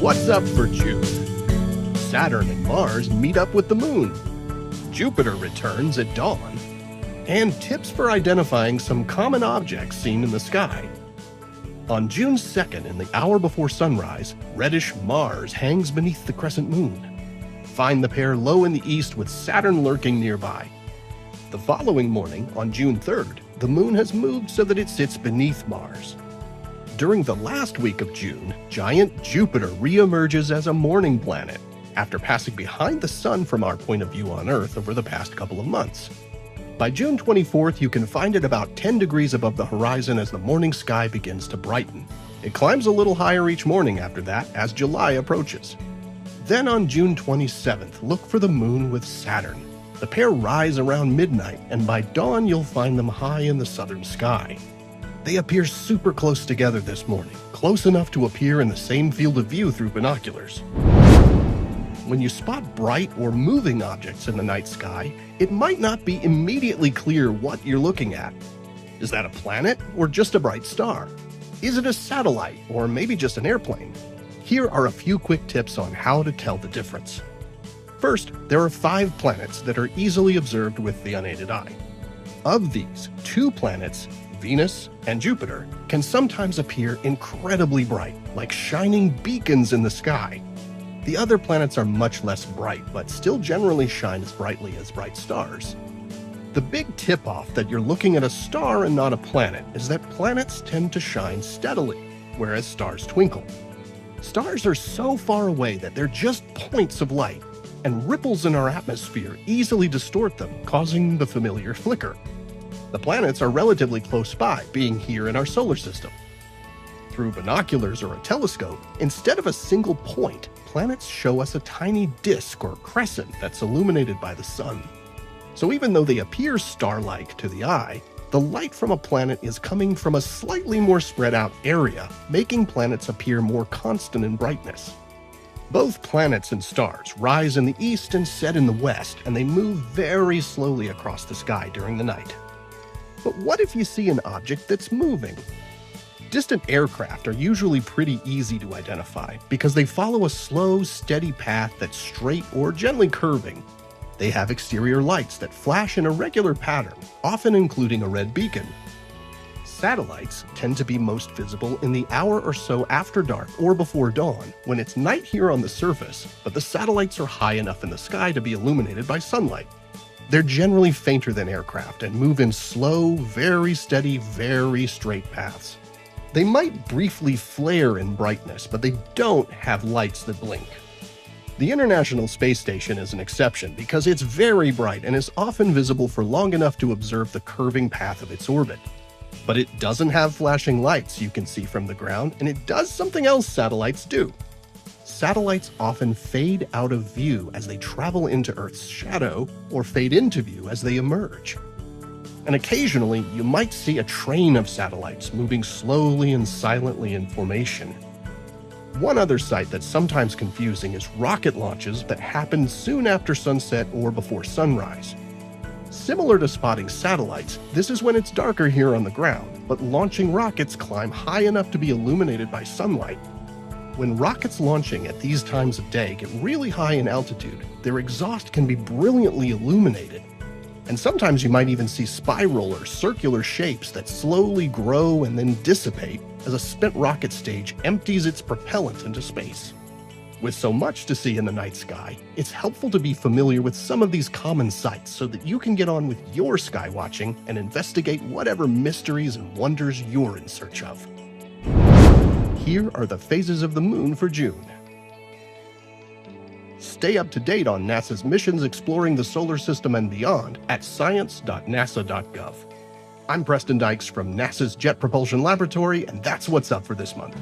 What's up for June? Saturn and Mars meet up with the Moon. Jupiter returns at dawn. And tips for identifying some common objects seen in the sky. On June 2nd, in the hour before sunrise, reddish Mars hangs beneath the crescent moon. Find the pair low in the east with Saturn lurking nearby. The following morning, on June 3rd, the moon has moved so that it sits beneath Mars. During the last week of June, giant Jupiter reemerges as a morning planet, after passing behind the sun from our point of view on Earth over the past couple of months. By June 24th, you can find it about 10 degrees above the horizon as the morning sky begins to brighten. It climbs a little higher each morning after that as July approaches. Then on June 27th, look for the moon with Saturn. The pair rise around midnight, and by dawn you'll find them high in the southern sky. They appear super close together this morning, close enough to appear in the same field of view through binoculars. When you spot bright or moving objects in the night sky, it might not be immediately clear what you're looking at. Is that a planet or just a bright star? Is it a satellite or maybe just an airplane? Here are a few quick tips on how to tell the difference. First, there are 5 planets that are easily observed with the unaided eye. Of these, 2 planets, Venus and Jupiter, can sometimes appear incredibly bright, like shining beacons in the sky. The other planets are much less bright, but still generally shine as brightly as bright stars. The big tip-off that you're looking at a star and not a planet is that planets tend to shine steadily, whereas stars twinkle. Stars are so far away that they're just points of light, and ripples in our atmosphere easily distort them, causing the familiar flicker. The planets are relatively close by, being here in our solar system. Through binoculars or a telescope, instead of a single point, planets show us a tiny disk or crescent that's illuminated by the sun. So even though they appear star-like to the eye, the light from a planet is coming from a slightly more spread out area, making planets appear more constant in brightness. Both planets and stars rise in the east and set in the west, and they move very slowly across the sky during the night. But what if you see an object that's moving? Distant aircraft are usually pretty easy to identify because they follow a slow, steady path that's straight or gently curving. They have exterior lights that flash in a regular pattern, often including a red beacon. Satellites tend to be most visible in the hour or so after dark or before dawn, when it's night here on the surface, but the satellites are high enough in the sky to be illuminated by sunlight. They're generally fainter than aircraft and move in slow, very steady, very straight paths. They might briefly flare in brightness, but they don't have lights that blink. The International Space Station is an exception because it's very bright and is often visible for long enough to observe the curving path of its orbit. But it doesn't have flashing lights you can see from the ground, and it does something else satellites do. Satellites often fade out of view as they travel into Earth's shadow, or fade into view as they emerge. And occasionally, you might see a train of satellites moving slowly and silently in formation. One other sight that's sometimes confusing is rocket launches that happen soon after sunset or before sunrise. Similar to spotting satellites, this is when it's darker here on the ground, but launching rockets climb high enough to be illuminated by sunlight. When rockets launching at these times of day get really high in altitude, their exhaust can be brilliantly illuminated. And sometimes you might even see spiral or circular shapes that slowly grow and then dissipate as a spent rocket stage empties its propellant into space. With so much to see in the night sky, it's helpful to be familiar with some of these common sights so that you can get on with your sky watching and investigate whatever mysteries and wonders you're in search of. Here are the phases of the moon for June. Stay up to date on NASA's missions exploring the solar system and beyond at science.nasa.gov. I'm Preston Dykes from NASA's Jet Propulsion Laboratory, and that's what's up for this month.